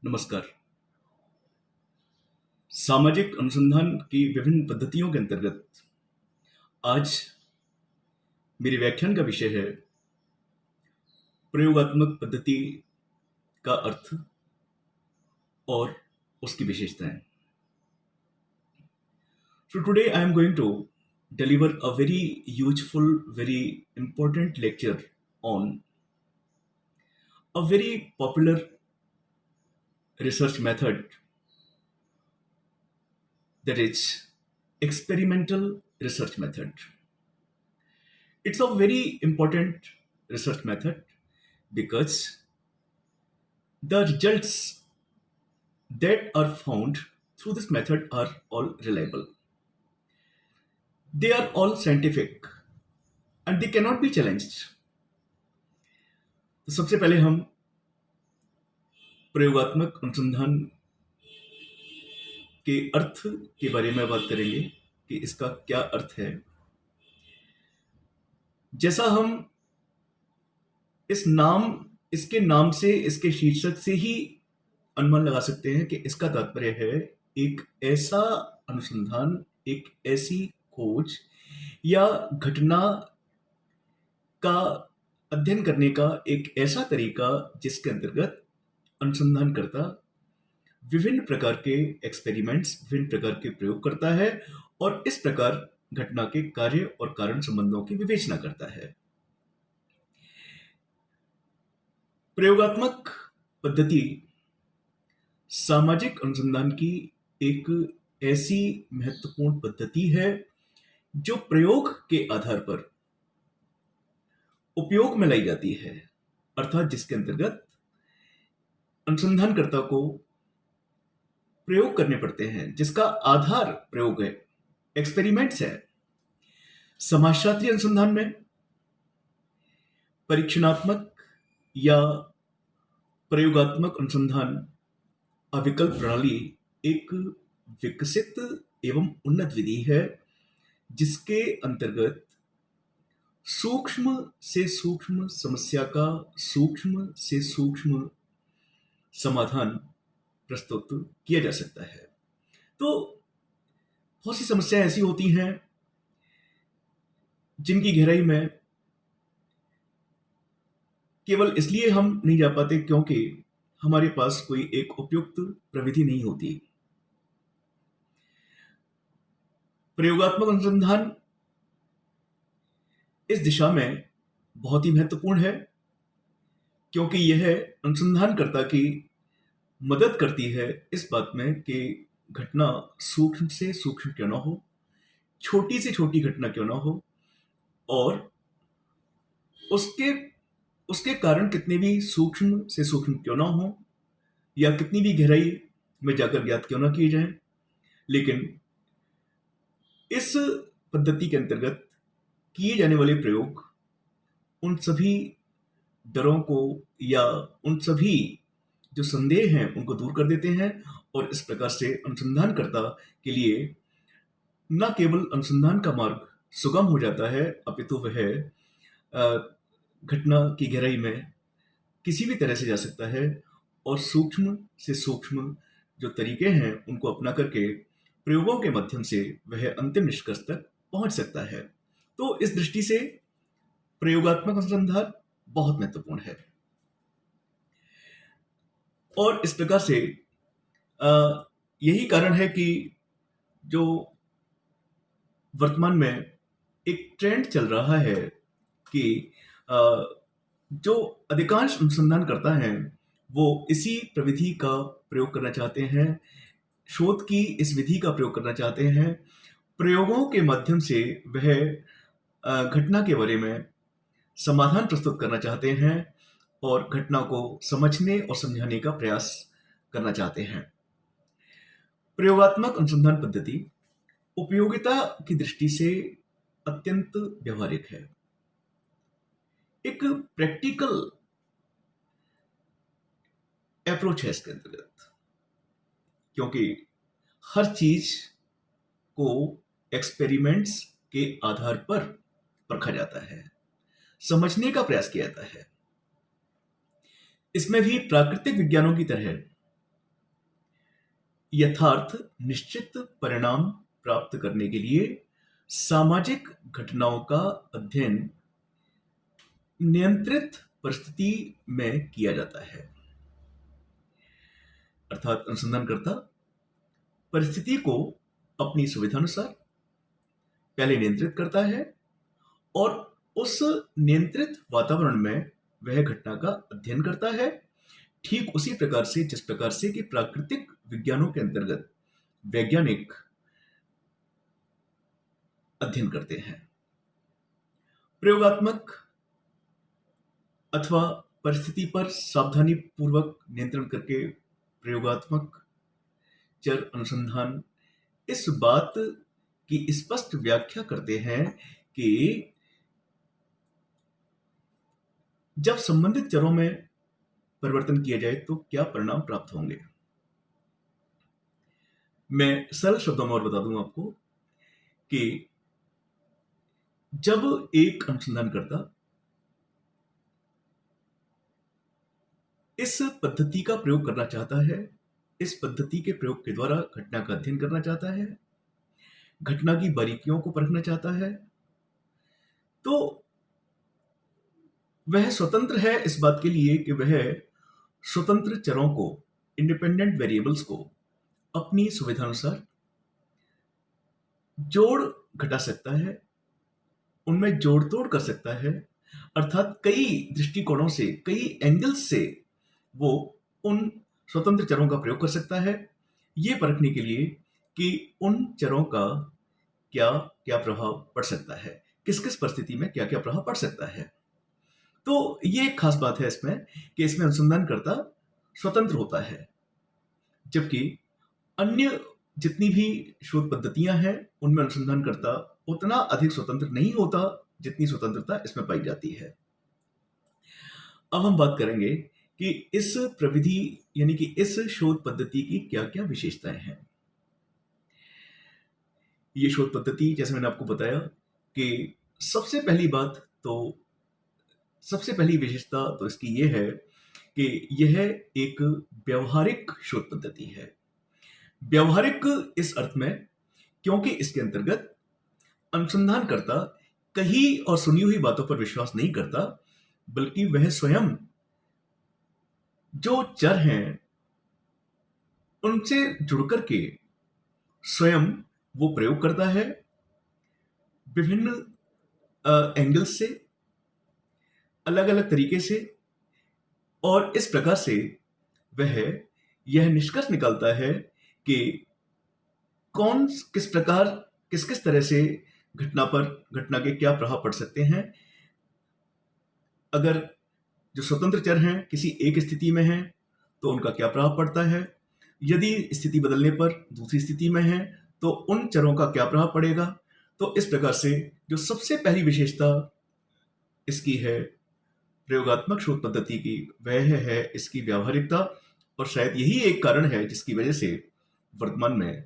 नमस्कार। सामाजिक अनुसंधान की विभिन्न पद्धतियों के अंतर्गत आज मेरे व्याख्यान का विषय है प्रयोगात्मक पद्धति का अर्थ और उसकी विशेषताएं। So today I am going to deliver a very useful, very important lecture on a very popular research method, that is experimental research method. It's a very important research method because the results that are found through this method are all reliable. They are all scientific and they cannot be challenged. तो सबसे पहले हम प्रयोगात्मक अनुसंधान के अर्थ के बारे में बात करेंगे कि इसका क्या अर्थ है। जैसा हम इसके नाम से, इसके शीर्षक से ही अनुमान लगा सकते हैं कि इसका तात्पर्य है एक ऐसा अनुसंधान, एक ऐसी खोज या घटना का अध्ययन करने का एक ऐसा तरीका जिसके अंतर्गत अनुसंधानकर्ता विभिन्न प्रकार के एक्सपेरिमेंट्स, विभिन्न प्रकार के प्रयोग करता है और इस प्रकार घटना के कार्य और कारण संबंधों की विवेचना करता है। प्रयोगात्मक पद्धति सामाजिक अनुसंधान की एक ऐसी महत्वपूर्ण पद्धति है जो प्रयोग के आधार पर उपयोग में लाई जाती है, अर्थात जिसके अंतर्गत अनुसंधानकर्ता को प्रयोग करने पड़ते हैं, जिसका आधार प्रयोग है, एक्सपेरिमेंट्स है। समाजशास्त्रीय अनुसंधान में परीक्षणात्मक या प्रयोगात्मक अनुसंधान अविकल प्रणाली एक विकसित एवं उन्नत विधि है जिसके अंतर्गत सूक्ष्म से सूक्ष्म समस्या का सूक्ष्म से सूक्ष्म समाधान प्रस्तुत किया जा सकता है। तो बहुत सी समस्याएं ऐसी होती हैं जिनकी गहराई में केवल इसलिए हम नहीं जा पाते क्योंकि हमारे पास कोई एक उपयुक्त प्रविधि नहीं होती। प्रयोगात्मक अनुसंधान इस दिशा में बहुत ही महत्वपूर्ण है क्योंकि यह अनुसंधानकर्ता की मदद करती है इस बात में कि घटना सूक्ष्म से सूक्ष्म क्यों ना हो, छोटी से छोटी घटना क्यों ना हो, और उसके कारण कितने भी सूक्ष्म से सूक्ष्म क्यों ना हो या कितनी भी गहराई में जाकर ज्ञात क्यों ना किए जाएं, लेकिन इस पद्धति के अंतर्गत किए जाने वाले प्रयोग उन सभी डरों को या उन सभी जो संदेह हैं उनको दूर कर देते हैं और इस प्रकार से अनुसंधानकर्ता के लिए न केवल अनुसंधान का मार्ग सुगम हो जाता है, अपितु वह घटना की गहराई में किसी भी तरह से जा सकता है और सूक्ष्म से सूक्ष्म जो तरीके हैं उनको अपना करके प्रयोगों के माध्यम से वह अंतिम निष्कर्ष तक पहुंच सकता है। तो इस दृष्टि से प्रयोगात्मक अनुसंधान बहुत महत्वपूर्ण है और इस प्रकार से यही कारण है कि जो वर्तमान में एक ट्रेंड चल रहा है कि जो अधिकांश अनुसंधान करता है वो इसी प्रविधि का प्रयोग करना चाहते हैं, शोध की इस विधि का प्रयोग करना चाहते हैं। प्रयोगों के माध्यम से वह घटना के बारे में समाधान प्रस्तुत करना चाहते हैं और घटना को समझने और समझाने का प्रयास करना चाहते हैं। प्रयोगात्मक अनुसंधान पद्धति उपयोगिता की दृष्टि से अत्यंत व्यवहारिक है, एक प्रैक्टिकल अप्रोच है इसके अंतर्गत, क्योंकि हर चीज को एक्सपेरिमेंट्स के आधार पर परखा जाता है, समझने का प्रयास किया जाता है। इसमें भी प्राकृतिक विज्ञानों की तरह यथार्थ निश्चित परिणाम प्राप्त करने के लिए सामाजिक घटनाओं का अध्ययन नियंत्रित परिस्थिति में किया जाता है। अर्थात अनुसंधानकर्ता परिस्थिति को अपनी सुविधानुसार पहले नियंत्रित करता है और उस नियंत्रित वातावरण में वह घटना का अध्ययन करता है, ठीक उसी प्रकार से जिस प्रकार से कि प्राकृतिक विज्ञानों के अंतर्गत वैज्ञानिक अध्ययन करते हैं। प्रयोगात्मक अथवा परिस्थिति पर सावधानी पूर्वक नियंत्रण करके प्रयोगात्मक चर अनुसंधान इस बात की स्पष्ट व्याख्या करते हैं कि जब संबंधित चरों में परिवर्तन किया जाए तो क्या परिणाम प्राप्त होंगे। मैं सरल शब्दों में और बता दूं आपको कि जब एक अनुसंधानकर्ता इस पद्धति का प्रयोग करना चाहता है, इस पद्धति के प्रयोग के द्वारा घटना का अध्ययन करना चाहता है, घटना की बारीकियों को परखना चाहता है, तो वह स्वतंत्र है इस बात के लिए कि वह स्वतंत्र चरों को, इंडिपेंडेंट वेरिएबल्स को अपनी सुविधानुसार जोड़ घटा सकता है, उनमें जोड़ तोड़ कर सकता है। अर्थात कई दृष्टिकोणों से, कई एंगल्स से वो उन स्वतंत्र चरों का प्रयोग कर सकता है, ये परखने के लिए कि उन चरों का क्या क्या प्रभाव पड़ सकता है, किस किस परिस्थिति में क्या क्या प्रभाव पड़ सकता है। तो ये एक खास बात है इसमें कि इसमें अनुसंधानकर्ता स्वतंत्र होता है, जबकि अन्य जितनी भी शोध पद्धतियां हैं उनमें अनुसंधानकर्ता उतना अधिक स्वतंत्र नहीं होता जितनी स्वतंत्रता इसमें पाई जाती है। अब हम बात करेंगे कि इस प्रविधि यानी कि इस शोध पद्धति की क्या क्या विशेषताएं हैं। ये शोध पद्धति, जैसे मैंने आपको बताया कि सबसे पहली विशेषता तो इसकी ये है कि यह एक व्यवहारिक शोध पद्धति है। व्यवहारिक इस अर्थ में क्योंकि इसके अंतर्गत अनुसंधानकर्ता कही और सुनी हुई बातों पर विश्वास नहीं करता, बल्कि वह स्वयं जो चर हैं उनसे जुड़कर के स्वयं वो प्रयोग करता है विभिन्न एंगल्स से, अलग अलग तरीके से, और इस प्रकार से वह यह निष्कर्ष निकालता है कि कौन किस प्रकार, किस किस तरह से घटना के क्या प्रभाव पड़ सकते हैं। अगर जो स्वतंत्र चर हैं किसी एक स्थिति में हैं तो उनका क्या प्रभाव पड़ता है, यदि स्थिति बदलने पर दूसरी स्थिति में है तो उन चरों का क्या प्रभाव पड़ेगा। तो इस प्रकार से जो सबसे पहली विशेषता इसकी है प्रयोगात्मक शोध पद्धति की, वह है इसकी व्यावहारिकता। और शायद यही एक कारण है जिसकी वजह से वर्तमान में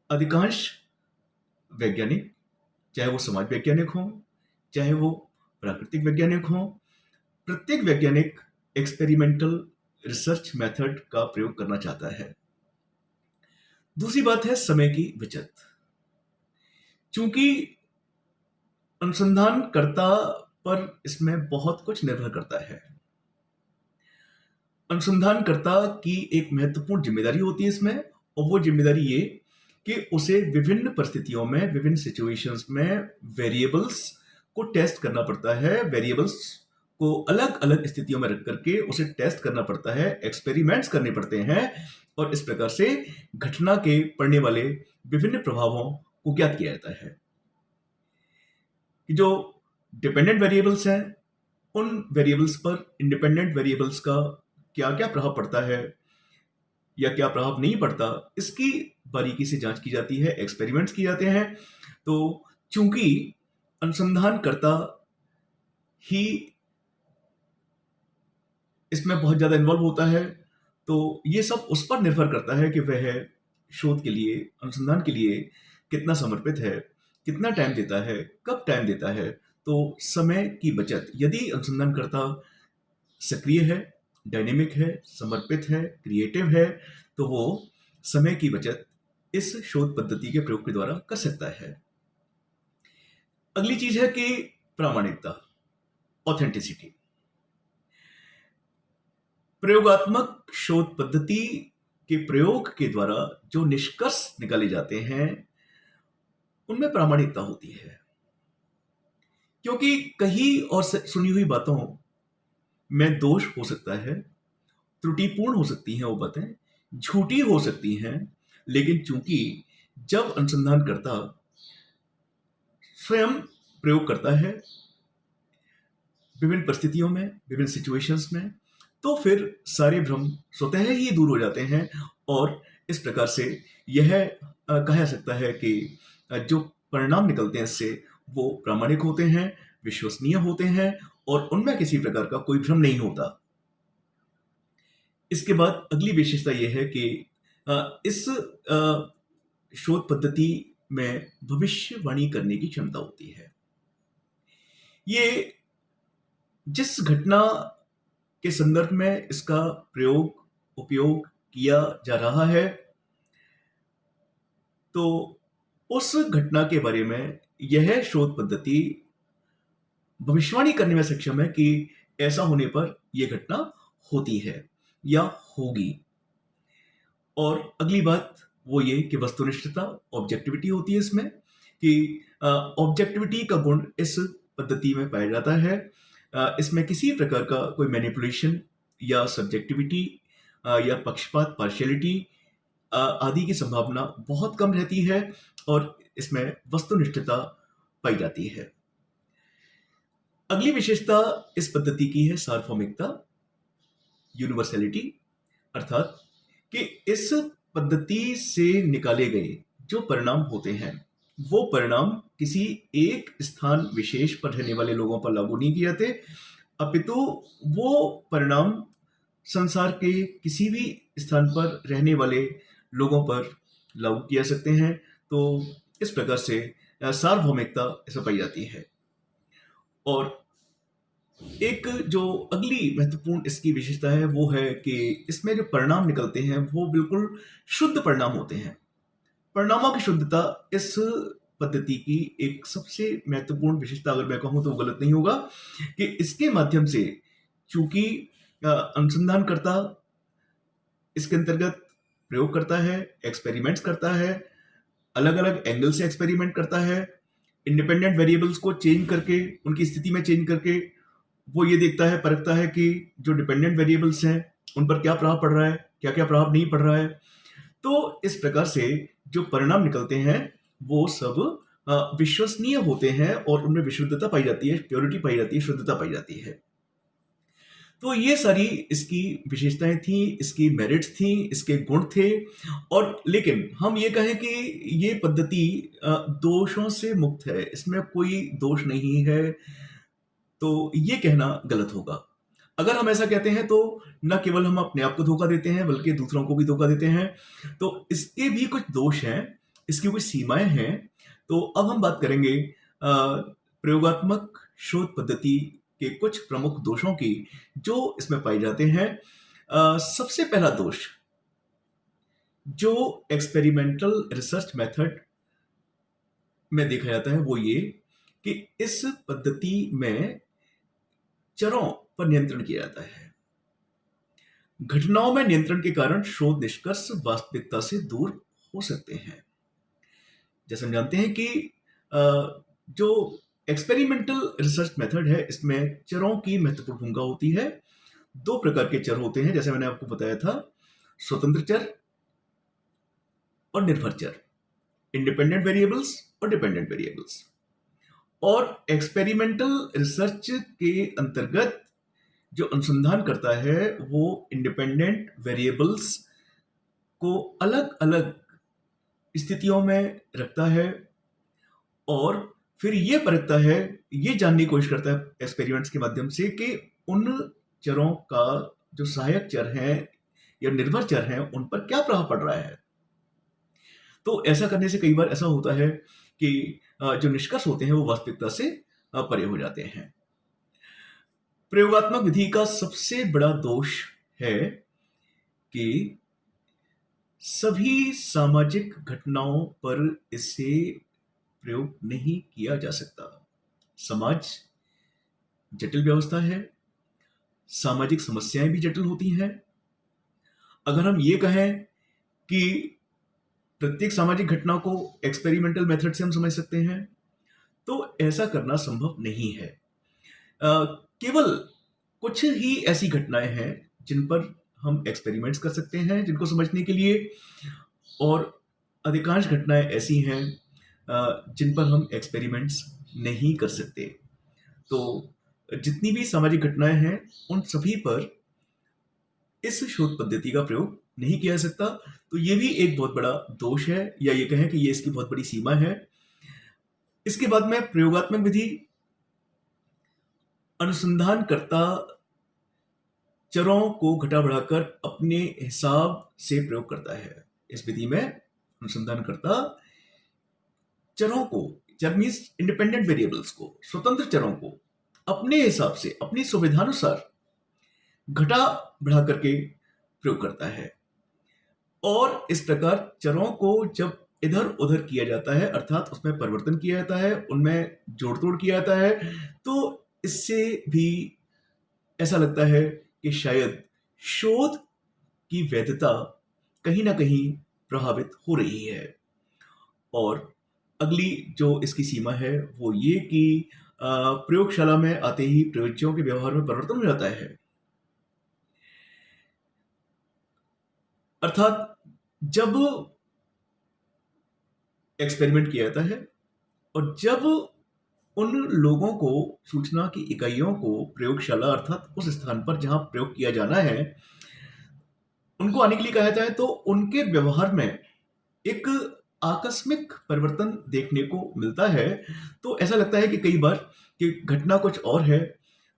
अधिकांश वैज्ञानिक, चाहे वो समाज वैज्ञानिक हों, चाहे वो प्राकृतिक वैज्ञानिक हों, प्रत्येक वैज्ञानिक एक्सपेरिमेंटल रिसर्च मेथड का प्रयोग करना चाहता है। दूसरी बात है समय की बचत। चूंकि अनुसंधानकर्ता पर इसमें बहुत कुछ निर्भर करता है, अनुसंधानकर्ता की एक महत्वपूर्ण जिम्मेदारी होती है इसमें, और वो जिम्मेदारी ये कि उसे विभिन्न परिस्थितियों में, विभिन्न सिचुएशंस में वेरिएबल्स को टेस्ट करना पड़ता है, वेरिएबल्स को अलग अलग स्थितियों में रख करके उसे टेस्ट करना पड़ता है, एक्सपेरिमेंट्स करने पड़ते हैं, और इस प्रकार से घटना के पड़ने वाले विभिन्न प्रभावों को ज्ञात किया जाता है। जो डिपेंडेंट वेरिएबल्स हैं उन वेरिएबल्स पर इंडिपेंडेंट वेरिएबल्स का क्या क्या प्रभाव पड़ता है या क्या प्रभाव नहीं पड़ता, इसकी बारीकी से जांच की जाती है, एक्सपेरिमेंट्स किए जाते हैं। तो चूंकि अनुसंधानकर्ता ही इसमें बहुत ज्यादा इन्वॉल्व होता है, तो ये सब उस पर निर्भर करता है कि वह शोध के लिए, अनुसंधान के लिए कितना समर्पित है, कितना टाइम देता है, कब टाइम देता है। तो समय की बचत, यदि अनुसंधानकर्ता सक्रिय है, डायनेमिक है, समर्पित है, क्रिएटिव है, तो वो समय की बचत इस शोध पद्धति के प्रयोग के द्वारा कर सकता है। अगली चीज है कि प्रामाणिकता, ऑथेंटिसिटी। प्रयोगात्मक शोध पद्धति के प्रयोग के द्वारा जो निष्कर्ष निकाले जाते हैं उनमें प्रामाणिकता होती है, क्योंकि कही और सुनी हुई बातों में दोष हो सकता है, त्रुटिपूर्ण हो सकती हैं, वो बातें झूठी हो सकती हैं, लेकिन चूंकि जब अनुसंधानकर्ता स्वयं प्रयोग करता है विभिन्न परिस्थितियों में, विभिन्न सिचुएशंस में, तो फिर सारे भ्रम स्वतः ही दूर हो जाते हैं और इस प्रकार से यह कहा जा सकता है कि जो परिणाम निकलते हैं इससे वो प्रामाणिक होते हैं, विश्वसनीय होते हैं और उनमें किसी प्रकार का कोई भ्रम नहीं होता। इसके बाद अगली विशेषता यह है कि इस शोध पद्धति में भविष्यवाणी करने की क्षमता होती है। ये जिस घटना के संदर्भ में इसका उपयोग किया जा रहा है, तो उस घटना के बारे में यह शोध पद्धति भविष्यवाणी करने में सक्षम है कि ऐसा होने पर यह घटना होती है या होगी। और अगली बात वो ये कि वस्तुनिष्ठता, ऑब्जेक्टिविटी होती है इसमें, कि ऑब्जेक्टिविटी का गुण इस पद्धति में पाया जाता है। इसमें किसी प्रकार का कोई मैनिपुलेशन या सब्जेक्टिविटी या पक्षपात, पार्शियलिटी आदि की संभावना बहुत कम रहती है और इसमें वस्तुनिष्ठता पाई जाती है। अगली विशेषता इस पद्धति की है सार्वभौमिकता, यूनिवर्सैलिटी, अर्थात कि इस पद्धति से निकाले गए जो परिणाम होते हैं वो परिणाम किसी एक स्थान विशेष पर रहने वाले लोगों पर लागू नहीं किए जाते, अपितु वो परिणाम संसार के किसी भी स्थान पर रहने वाले लोगों पर लागू किया जा सकते हैं। तो इस प्रकार से सार्वभौमिकता इसमें पाई जाती है। और एक जो अगली महत्वपूर्ण इसकी विशेषता है वो है कि इसमें जो परिणाम निकलते हैं वो बिल्कुल शुद्ध परिणाम होते हैं। परिणामों की शुद्धता इस पद्धति की एक सबसे महत्वपूर्ण विशेषता, अगर मैं कहूं तो वो गलत नहीं होगा, कि इसके माध्यम से चूंकि अनुसंधानकर्ता इसके अंतर्गत प्रयोग करता है, एक्सपेरिमेंट्स करता है, अलग अलग एंगल से एक्सपेरिमेंट करता है, इंडिपेंडेंट वेरिएबल्स को चेंज करके, उनकी स्थिति में चेंज करके वो ये देखता है, परखता है कि जो डिपेंडेंट वेरिएबल्स हैं उन पर क्या प्रभाव पड़ रहा है, क्या क्या प्रभाव नहीं पड़ रहा है। तो इस प्रकार से जो परिणाम निकलते हैं वो सब विश्वसनीय होते हैं और उनमें विशुद्धता पाई जाती है, प्योरिटी पाई जाती है, शुद्धता पाई जाती है। तो ये सारी इसकी विशेषताएं थी, इसकी मेरिट्स थी, इसके गुण थे। और लेकिन हम ये कहें कि ये पद्धति दोषों से मुक्त है, इसमें कोई दोष नहीं है, तो ये कहना गलत होगा। अगर हम ऐसा कहते हैं तो न केवल हम अपने आप को धोखा देते हैं बल्कि दूसरों को भी धोखा देते हैं। तो इसके भी कुछ दोष हैं, इसकी कुछ सीमाएं हैं। तो अब हम बात करेंगे प्रयोगात्मक शोध पद्धति के कुछ प्रमुख दोषों की जो इसमें पाए जाते हैं। सबसे पहला दोष जो एक्सपेरिमेंटल रिसर्च मेथड में देखा जाता है वो ये कि इस पद्धति में चरों पर नियंत्रण किया जाता है। घटनाओं में नियंत्रण के कारण शोध निष्कर्ष वास्तविकता से दूर हो सकते हैं। जैसे हम जानते हैं कि जो एक्सपेरिमेंटल रिसर्च मेथड है इसमें चरों की महत्वपूर्ण भूमिका होती है। दो प्रकार के चर होते हैं, जैसे मैंने आपको बताया था, स्वतंत्र चर और निर्भर चर, इंडिपेंडेंट वेरिएबल्स और डिपेंडेंट वेरिएबल्स। और एक्सपेरिमेंटल रिसर्च के अंतर्गत जो अनुसंधान करता है वो इंडिपेंडेंट वेरिएबल्स को अलग अलग स्थितियों में रखता है और फिर ये परखता है, ये जानने की कोशिश करता है एक्सपेरिमेंट्स के माध्यम से कि उन चरों का जो सहायक चर हैं या निर्भर चर हैं उन पर क्या प्रभाव पड़ रहा है। तो ऐसा करने से कई बार ऐसा होता है कि जो निष्कर्ष होते हैं वो वास्तविकता से परे हो जाते हैं। प्रयोगात्मक विधि का सबसे बड़ा दोष है कि सभी सामाजिक घटनाओं पर इसे प्रयोग नहीं किया जा सकता। समाज जटिल व्यवस्था है, सामाजिक समस्याएं भी जटिल होती हैं। अगर हम ये कहें कि प्रत्येक सामाजिक घटना को एक्सपेरिमेंटल मेथड से हम समझ सकते हैं, तो ऐसा करना संभव नहीं है। केवल कुछ ही ऐसी घटनाएं हैं जिन पर हम एक्सपेरिमेंट्स कर सकते हैं जिनको समझने के लिए, और अधिकांश घटनाएं ऐसी हैं जिन पर हम एक्सपेरिमेंट्स नहीं कर सकते। तो जितनी भी सामाजिक घटनाएं हैं उन सभी पर इस शोध पद्धति का प्रयोग नहीं किया जा सकता। तो ये भी एक बहुत बड़ा दोष है, या ये कहें कि ये इसकी बहुत बड़ी सीमा है। इसके बाद में प्रयोगात्मक विधि अनुसंधानकर्ता चरों को घटा बढ़ाकर अपने हिसाब से प्रयोग करता है। इस विधि में अनुसंधानकर्ता चरों को, चर मीन्स इंडिपेंडेंट वेरिएबल्स को, स्वतंत्र चरों को अपने हिसाब से, अपनी सुविधानुसार घटा बढ़ा करके प्रयोग करता है। और इस प्रकार चरों को जब इधर उधर किया जाता है, अर्थात उसमें परिवर्तन किया जाता है, उनमें जोड़ तोड़ किया जाता है, तो इससे भी ऐसा लगता है कि शायद शोध की वैधता कहीं ना कहीं प्रभावित हो रही है। और अगली जो इसकी सीमा है वो ये कि प्रयोगशाला में आते ही प्रयोज्यों के व्यवहार में परिवर्तन हो जाता है। अर्थात जब एक्सपेरिमेंट किया जाता है और जब उन लोगों को, सूचना की इकाइयों को प्रयोगशाला अर्थात उस स्थान पर जहां प्रयोग किया जाना है उनको आने के लिए कहा जाता है, तो उनके व्यवहार में एक आकस्मिक परिवर्तन देखने को मिलता है। तो ऐसा लगता है कि कई बार कि घटना कुछ और है,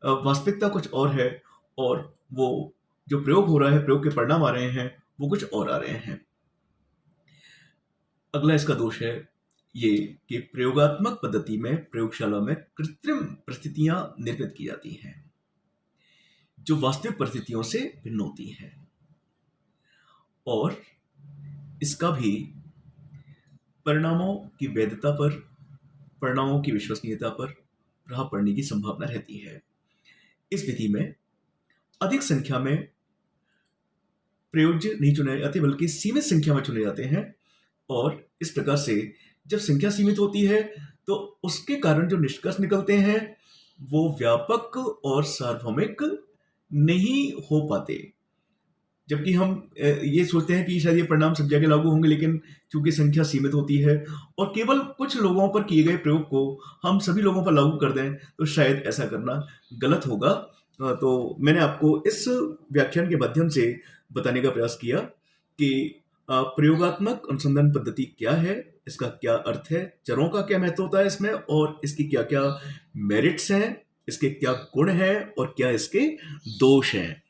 वास्तविकता कुछ और है, और वो जो प्रयोग हो रहा है, प्रयोग के परिणाम आ रहे हैं, वो कुछ और आ रहे हैं। अगला इसका दोष है ये कि प्रयोगात्मक पद्धति में, प्रयोगशाला में कृत्रिम परिस्थितियां निर्मित की जाती हैं जो वास्तविक परिस्थितियों से भिन्न होती हैं, और इसका भी परिणामों की वैधता पर, परिणामों की विश्वसनीयता पर प्रभाव पड़ने की संभावना रहती है। इस विधि में अधिक संख्या में प्रयोज्य नहीं चुने जाते बल्कि सीमित संख्या में चुने जाते हैं, और इस प्रकार से जब संख्या सीमित होती है तो उसके कारण जो निष्कर्ष निकलते हैं वो व्यापक और सार्वभौमिक नहीं हो पाते। जबकि हम ये सोचते हैं कि शायद ये परिणाम सब जगह लागू होंगे, लेकिन चूंकि संख्या सीमित होती है और केवल कुछ लोगों पर किए गए प्रयोग को हम सभी लोगों पर लागू कर दें तो शायद ऐसा करना गलत होगा। तो मैंने आपको इस व्याख्यान के माध्यम से बताने का प्रयास किया कि प्रयोगात्मक अनुसंधान पद्धति क्या है, इसका क्या अर्थ है, चरों का क्या महत्व होता है इसमें, और इसकी क्या क्या मेरिट्स हैं, इसके क्या गुण हैं और क्या इसके दोष हैं।